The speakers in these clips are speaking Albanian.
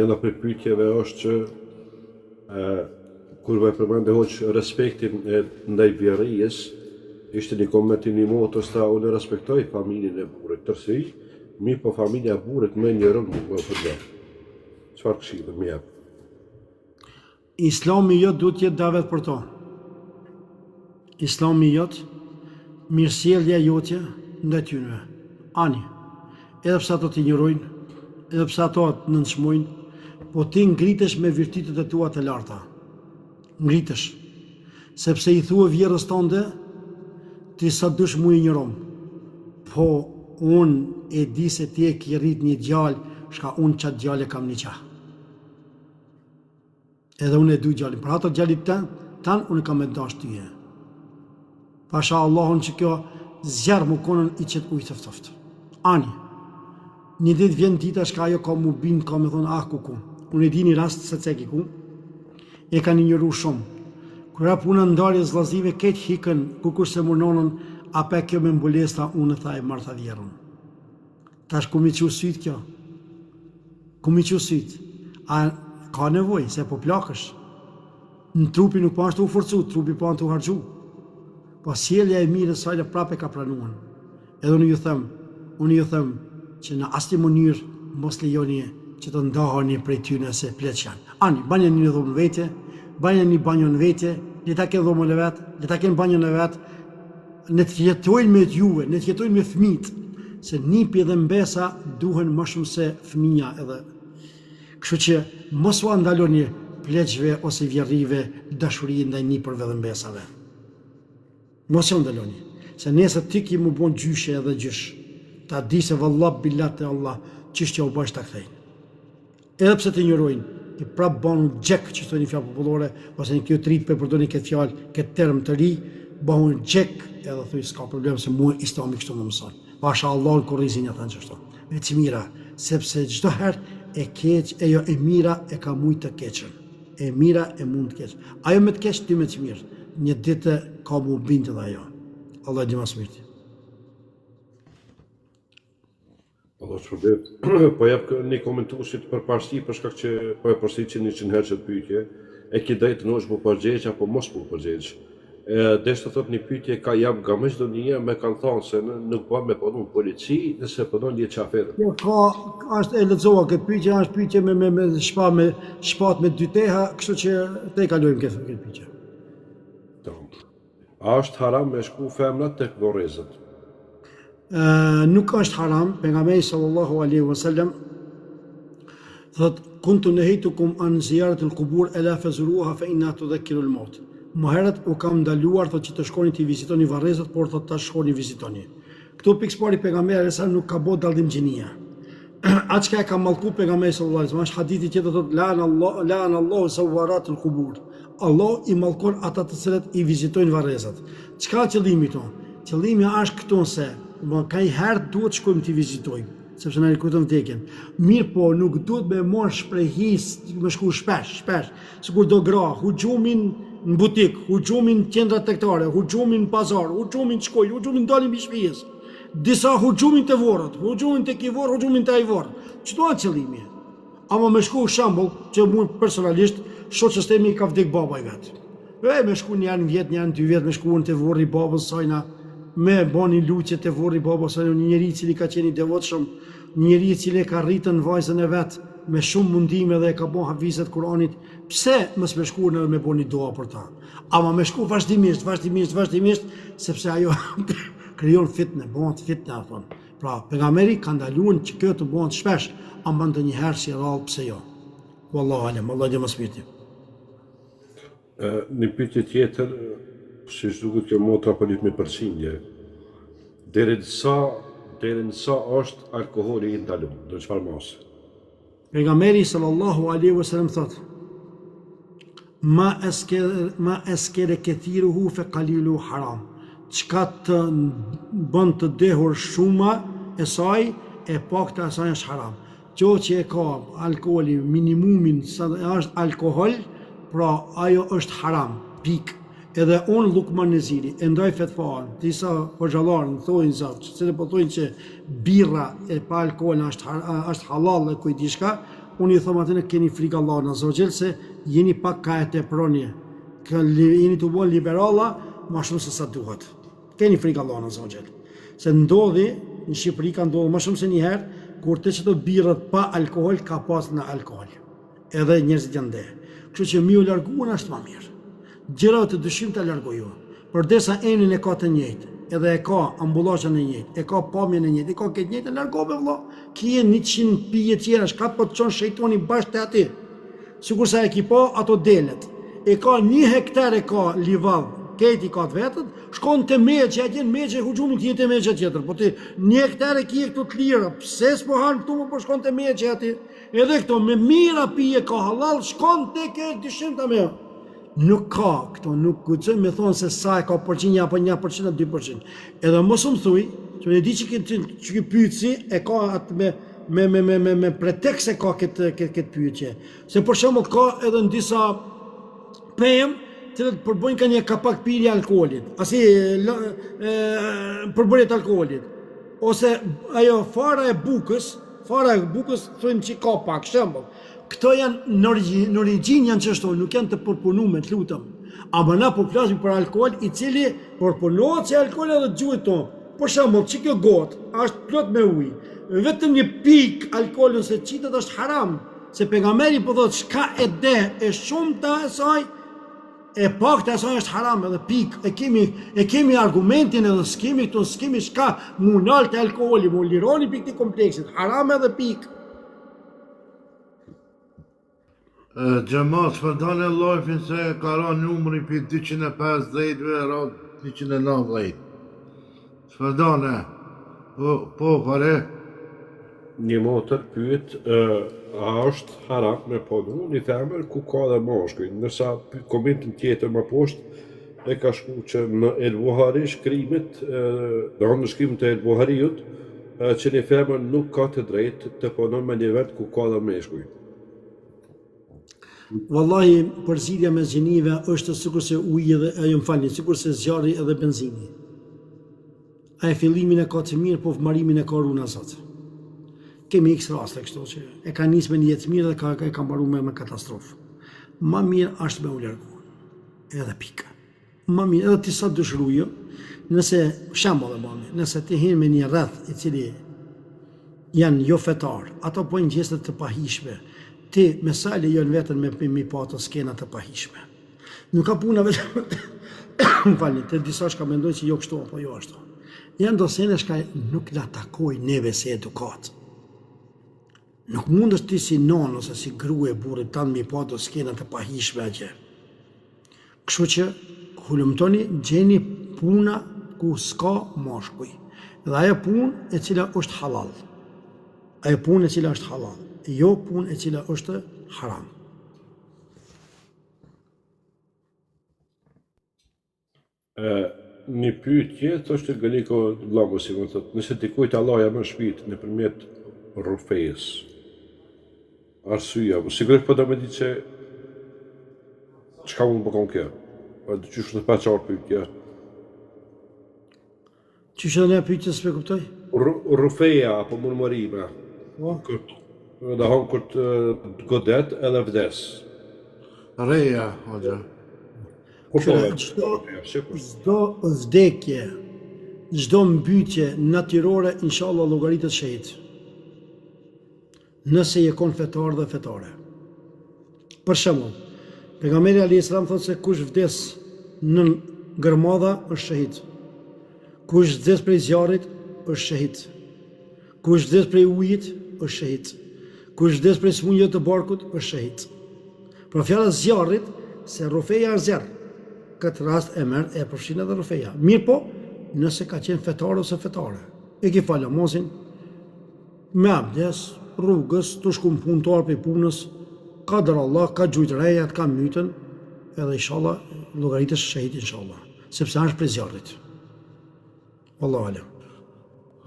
Jedna prej pyetjeve është që kur më përmendë hoq respektin ndaj vjerrijës, ishte një koment i një motës ta unë respektoj familjen e burrit, tërsi, mi po familja e burrit më njërën më përgjën. Çfarë këshillë më jep? Islami jot duhet të jetë davet për to. Islami jot, mirësjellja jotja ndaj tyre. Ani, edhe pse ato të injorojnë, edhe pse ato të nënçmojnë, po ti ngritesh me virtytet e tua të larta. Ngritesh. Sepse i thua vjerrës tënde, ti sa dush mu i njërom. Po unë e di se ti e ki rrit një djalë, shka unë qatë djalë e kam një qah. Edhe unë e du gjallin. Për ato gjallit tanë, unë kam e dash tyje. Pasha Allahun që kjo zjarë mu konën i qëtë ujtë tëftë. Ani, një ditë vjen dita shka ajo ka mu binë, ka me thonë, ku. Unë e di një rast se ceki ku, e ka një njëru shumë. Kura puna ndarje zlazive, ketë hikën, kukur se murnonën, ape kjo me mbulesta, unë tha e martha vjerën. Tash ku mi që sytë kjo? Ku mi që sytë? A ka nevoj, se po plakësh. Në trupi nuk pa është u forcu, trupi pa të u hargju. Po sjellja e mirë sajle prape ka pranuan. Edhe unë ju them që në asnjë mënyrë mos lejoni që të ndahoni prej tyre se pleq janë. Ani, banja një dhomë në vete, banja një banjo në vete, le ta kenë dhomën e vetë, le ta kenë banjën e vetë, ne të jetojnë me juve, ne të jetojnë me fëmijët, se nipi dhe mbesa duhen më shumë se fëmija edhe. Kështu që mos u ndaloni pleqve ose vjerrive dashurinë ndaj nipërve dhe mbesave. Mos u ndaloni, se nesër ti ki mu bon gjyshe edhe gjysh. Ta di se vallab billat e Allah, qështë që u bash ta kthejnë. Edhe pse të injorojnë, ti prap banu gjek që thoni fjalë popullore, ose në kjo trit për përdoni këtë fjalë, këtë term të ri, banu gjek edhe thuj s'ka problem se mua Islami kështu më mëson. Pasha Allahun kurrizin ja thënë çështë. Me të mira, sepse çdo herë e keq e jo e mira e ka mujt të keqën. E mira e mund të keq. Ajo me të keq ti me të mirë. Një ditë ka mu bindë dhe ajo. Allah di mas mirë. Allah që përbet, po jep një komentuesit për parësi, për shkak që po e përsëritin 100 herë këtë pyetje, e ki drejtë në është mu përgjegjë apo mos mu përgjegjë. Desh të thot një pyetje ka jam nga më çdo një me kanë thonë se nuk bën me punu polici, nëse punon një qafer. Jo, është e lexova këtë pyetje, është pyetje me shpat me dy teha, kështu që te kalojmë këtë pyetje. A është haram me shku femrat tek vorrezët? Nuk është haram, pejgamberi sallallahu alaihi wasallam thot kuntu nahaytukum an ziyarat al-qubur ala fazuruha fa inna tudhakkiru al-maut. Më herët u kam ndaluar thot që të shkoni të vizitoni varrezat, por thot ta shkoni vizitoni. Këtu pikëspari pejgamberi sa nuk ka bë dallim gjinia. Atë çka e ka mallku pejgamberi sallallahu alaihi wasallam, është hadithi tjetër thot la Allahu zawarat al-qubur. Allah i mallkon ata të cilët i vizitojnë varrezat. Çka qëllimi këtu? Qëllimi është këtu se ka i herë duhet shkojmë t'i vizitojmë, sepse na rikujton vdekjen. Mirë po, nuk duhet me marrë shprehis, me shku shpesh, sikur do gra, huxhumin në butik, huxhumin në qendra tregtare, huxhumin në pazar, huxhumin në shkollë, huxhumin dalim mbi shtëpisë. Disa huxhumin të vorrët, huxhumin tek i vorr, huxhumin te ai vorr. Çdo atë qëllimi. Ama me shku shembull, që mua personalisht, shoqës temi ka vdek baba i vet. Me shku një janë vjet, një janë 2 vjet, me shkuën te vorri babës sajna, me bani luqe të vorri babës, një njeri cili ka qenë i devotshëm, një njeri cili ka rritën vajzën e vet me shumë mundime dhe ka bën hafizet Kuranit. Pse mos me shkuën edhe me bëni dua për ta? Ama me shku vazhdimisht, sepse ajo krijon fitnë, bën fitnë atë. Pra, pejgamberi ka ndaluar që kjo të bëhet shpesh, ama ndonjëherë si rall pse jo. Wallahu alem, Allah dhe mësmirti. Një pyetje tjetër, si duket kjo motra për me përqindje, deri në sa është alkoholi i ndaluar, do çfarë mos? Pejgamberi sallallahu alaihi wasallam thot: Ma eskere kethiruhu fe qalilu haram. Çka të bën të dehur shuma e saj, e pakta e saj është haram. Qo që e ka alkoholi minimumin sa është alkohol, pra ajo është haram, pik. Edhe unë Lukman Neziri, e ndaj fetfan, disa hoxhallarë në thojnë zatë, se po thojnë që birra e pa alkohol është halal e kujtishka, unë i thëmë atyne keni frikë Allah në zogjel se jeni pak ka e teproni, jeni të buen liberala ma shumë se sa duhet. Keni frikë Allah në zogjel. Se ndodhi, në Shqipëri ka ndodhi ma shumë se njëherë, kur të që të birët pa alkohol, ka pas në alkohol. Edhe njerëzit janë dhe. Kështu që mi u larguën është ma mirë. Gjëra të dyshim të largoju. Përdesa enin e ka të njëjtë, edhe e ka ambulazhën e njëjtë, e ka pamjen e njëjtë, e ka këtë njëjtë, e largove vëlla. Kije 100 pije tjera, shka po të qonë shejtoni bashkë të ati. Sikur sa e ki pa, ato delet. E ka 1 hektar e ka livadh, keti ka të vetët, shkon të meqë, atje në meqë e hujumi të jetë e meqë tjetër. Po ti 1 hektar e kije këtu të lira, pse s'po hanë këtu, po shkon të meqë ati. Edhe këto me mira pije ka halal, shkon të ke dyshim të me. Nuk ka këto, nuk guxoj me thonë se sa e ka përqinja apo 1% a 2%. Edhe mos më thuj, që ne di që ky pyetsi e ka atë me pretekst e ka këtë pyetje. Se për shembull ka edhe në disa pemë të përbojnë ka një kapak pirje alkoolit, asi përbërje të alkoolit. Ose ajo fara e bukës thujmë që ka pak shembull. Këto janë në origjinë janë qështu, nuk janë të përpunuar, të lutëm. Ama na po flasim për alkool i cili përpunohet si alkool edhe gjuhët tonë. Për shembull, që kjo gotë është plot me ujë. Vetëm një pikë alkool nëse qitet është haram. Se pejgamberi po thotë çka e de e shumta e saj, e pakta e saj është haram edhe pikë. E kemi argumentin edhe s'kemi shka mu nalt e alkooli, mu lironi pikë të kompleksit. Haram edhe pikë. Gjemat, shpërdane lojfin se ka ra numëri për 250-ve, ra 290. Shpërdane, po pare? Një motër pyet, a është haram me punu një themër ku ka dhe mashkuj. Nërsa komentin tjetër më poshtë e ka shku që në El Buhari shkrimit, në shkrimit e El Buhariut, që një themër nuk ka të drejtë të punon me një vend ku ka dhe mashkuj. Wallahi, përzidja me gjenive është sikur se uji edhe ajo më falni, sikur se zjarri edhe benzini. Ai fillimin e ka të mirë, po marimin e ka runa zot. Kemi x raste kështu që e ka nisë me një jetë mirë dhe e ka mbaruar me katastrofë. Ma mirë është me u largu. Edhe pika. Ma mirë edhe ti sa dëshrujo, nëse shembull e bani, nëse ti hin me një rreth i cili janë jo fetar, ato po ngjeste të pahishme. Ti me sa lejon vetën me pa ato skena të pahishme. Nuk ka puna vetëm më falni, të disa shka mendojnë që jo kështu apo jo ashtu. Janë do sene shka nuk la takoj neve si edukat. Nuk mund është ti si non ose si grue burrit tanë mi pa ato skena të pahishme atje. Kështu që hulumtoni gjeni puna ku s'ka mashkuj. Dhe ajo punë e cila është halal. Ajo punë e cila është halal. Jo punë e cila është haram. Një pyetje thoshte Galiko Llamosi, më thotë, nëse dikujt Allah ja më shpirtin nëpërmjet rrufes. Arsyeja, sigurisht po do më ditë se çka mund të bëkon kjo. Po çysh të pa çfarë pyetje. Çysh ne pyetje s'e kuptoj? Rrufeja apo murmurime. Po. Dhe hon kur të godet edhe vdes. Reja, hoxha. Çdo vdekje, çdo mbytje natyrore, inshallah llogaritet shehit. Nëse je kon fetar dhe fetare. Për shembull, pejgamberi alayhis salam thotë se kush vdes në gërmadha është shehit. Kush vdes prej zjarrit është shehit. Kush vdes prej ujit është shehit. Kush vdes prej smundjeve të barkut është shehit. Pra fjala zjarrit, se rrufeja është zjarr. Këtë rast e merr e përfshin edhe rrufeja. Mirë po, nëse ka qenë fetar ose fetare. E ki falë namazin, me abdes, rrugës, të shku në punëtar për punës, ka dër Allah, ka gjujt rejat, ka mytën, edhe inshallah, llogaritës shehit inshallah. Sepse është prej zjarrit. Wallahu alem.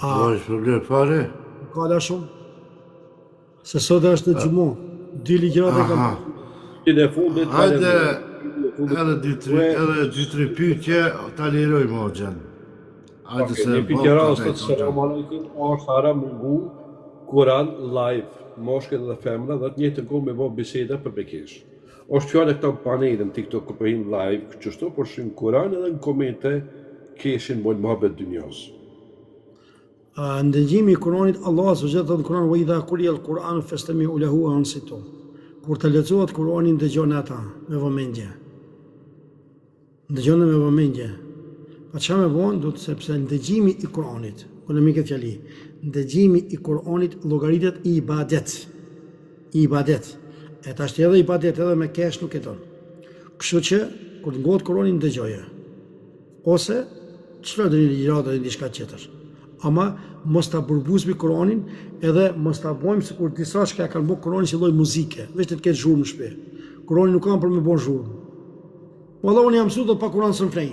Vaj shpërbler fare? Ka la shumë. Se sot është në gjumo, 2 ligjërat e kam. Në fundit, Hajde, edhe 2-3 pyetje, ta lirojmë hoxhën. Hajde se një pyetje rastet, selam aleikum, është haram ngu Kur'an live. moshkët dhe femra dhe të njëjtën kohë me bë biseda për bekesh. Është fjala këta panelin TikTok ku bëjnë live, kështu por shin Kur'an edhe në komente keshin bën mohabet dynjos. Ndëgjimi i Kur'anit, Allah azza wa jalla thot në Kur'an: "Wa idha quriya al-Qur'anu fastami'u lahu wa ansitu." Kur të lexohet Kur'ani, ndëgjoni ata me vëmendje. Ndëgjoni me vëmendje. Pa çfarë më vonë, do të sepse ndëgjimi i Kur'anit, kur më këtë fjali, ndëgjimi i Kur'anit llogaritet i ibadet. I ibadet. E tash edhe ibadet edhe me kesh nuk e don. Kështu që kur ngohet Kur'ani ndëgjoje. Ose çfarë do një ligjëratë dhe diçka tjetër. Ama mos ta burbuzmi Kur'anin edhe mos ta bëjmë sikur disa shka kanë bërë Kur'anin si lloj muzike, vetë të ketë zhurmë në shtëpi. Kur'ani nuk ka për me bën zhurmë. Wallahu unë jam mësuar do pa Kur'an së flej.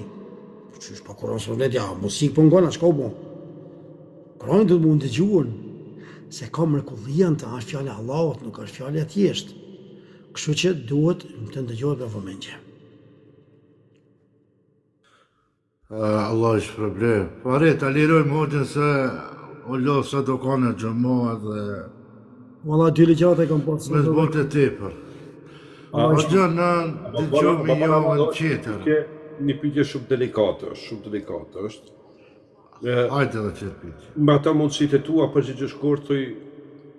Çish pa Kur'an së flej, ja, muzikë po ngona, çka u bën. Kur'ani do të mund të dëgjuan se ka mrekullian të është fjala e Allahut, nuk është fjala e thjeshtë. Kështu që duhet të ndëgjohet me vëmendje. Allah i shpërblet. Pare, ta lirojmë hoxhën se o lo sa do kanë xhamoa dhe Valla dy ligjata kam pasur. me zbotë tepër. Hoxhën në dëgjojmë javën tjetër. Një pyetje shumë delikate është. Hajde edhe qëtë pyetje. Me ata mundësitë e tua përgjigjesh shkurt thuj,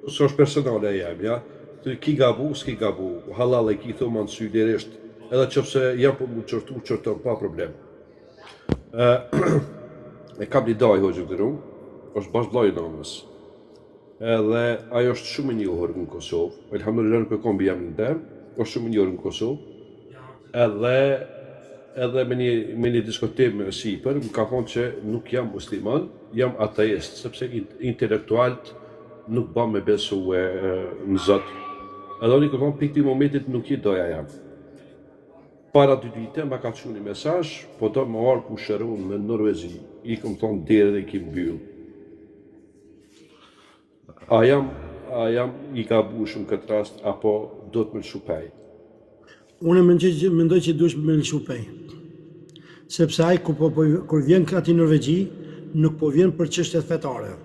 s'është personale e jam, ja. Thuj ki gabu, s'ki gabu, halal e ki thoma në sy lirisht, edhe qëpse jam për mu qërton, pa problem. E kam një daj hoxhë këtë rrugë, është bashkë vllai i namës. Edhe ajo është shumë e njohur në Kosovë, elhamdulillah nuk e kam jam në dem, është shumë e njohur në Kosovë. Edhe me një diskutim me sipër, më ka thonë që nuk jam musliman, jam ateist, sepse intelektualt nuk ba me besu në Zot. Edhe unë i ka thonë, për këti momentit nuk i doja jam. Para 2 vite ma ka çuar një mesazh, po do më arë ku shëron në Norvezi, i kam thonë deri dhe i kim mbyll. A jam i gabuar këtë rast, apo do të më lëshupej? Unë mendoj që duhesh me lëshupej. Sepse ai kur vjen ati në Norvegji, nuk po vjen për çështjet fetare,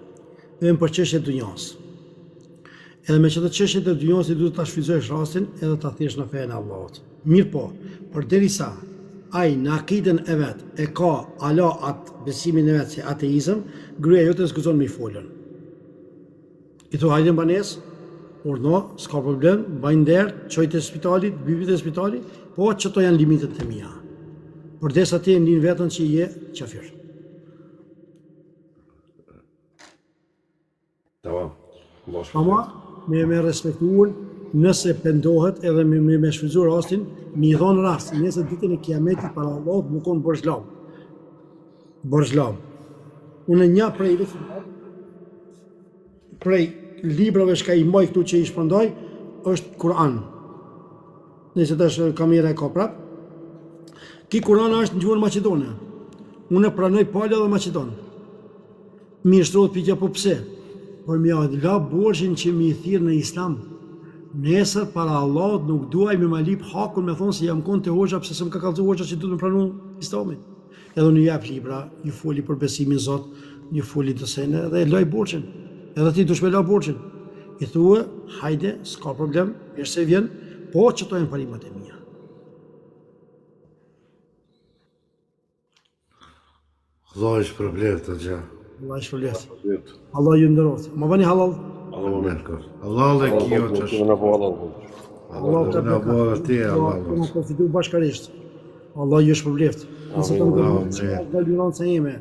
vjen për çështjet dunjas. Edhe me çdo çështje të dunjas i duhet ta shfrytëzosh rastin edhe ta thjesht në fenë e Allahut. Mirë po, përderisa ai në akiden e vet e ka ala atë besimin e vet si ateizëm, gruaja jote s'guxon me i folën. I thu hajde banes, urno, s'ka problem, bajnë nder, qoj të spitalit, bibit e spitalit, po që to janë limitet të mija. Por desa ti e ndin vetën që je qafir. Ama, me respektuar, nëse pendohet edhe me shfrytzuar rastin, mi i dhonë rast, nëse ditën e kiametit para Allahut më konë borxhlam. Borxhlam. Unë një prej librave shka i moj këtu që i shpëndoj, është Kur'an. Nëse të është kamera e ka prap. Ki Kur'an është në gjuhën Maqedone. Unë e pranoj pala dhe Maqedon. Mi shtrohet pyetja po pse? Por mi la borxhin që mi i thirr në Islam. Nesër para Allahut nuk duaj me ma lip hakun me thonë se jam konë të hoxha pse s'm ka kallzu hoxha që du të më pranu Islamin. Edhe unë jap libra, ju foli për besimin Zot, ju foli të sene dhe e loj borxhin. Edhe ti dush me la borxhin. I thua, hajde, s'ka problem, mirë se vjen, po që to janë parimet e mia. Allah i shpërblet të gjë. Allah i shpërblet. Allah ju ndëroft. Ma bani halal. Allah dhe kjo që është. Allah të në bërë ti, Allah. Allah të përfitu bashkarisht. Allah ju shpërblet. Nëse kam gëlluran se jeme,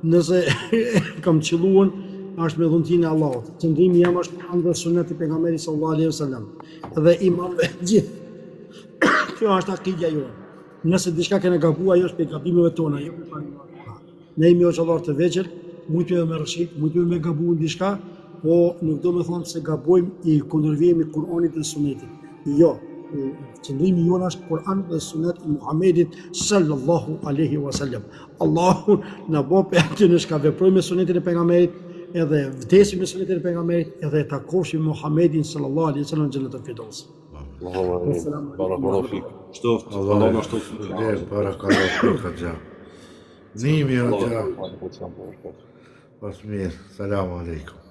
nëse kam qëlluan, është me dhuntin e Allahut. Qëndrimi jam është Kur'an dhe sunet i pejgamberit sallallahu alaihi wasallam. Dhe imamëve gjithë. Kjo është akidja jote. Nëse diçka kene gabuar, ajo është pe gabimeve tona, jo pe parimet. Ne jemi hoxhallar të vegjël, mujtëm me rëshit, mujtëm me gabuar diçka, po nuk do me thonë se gabojmë i kundërvijemi Kur'anit dhe sunetit. Jo. Qëndrimi jonë është Kur'an dhe sunet i Muhammedit sallallahu alaihi wasallam. Allahu na bo pe aty në shka veprojmë me sunetin e pejgamberit, edhe vdesim me sunetin e pejgamberit, edhe e takofshim Muhammedin sallallahu alaihi wasallam në xhenetul firdaus. Barakallahu fik. Shtoft, Allah na shtoft. Barakallahu fik xha. Nimi xha. Pas mirë. Selamu alaikum.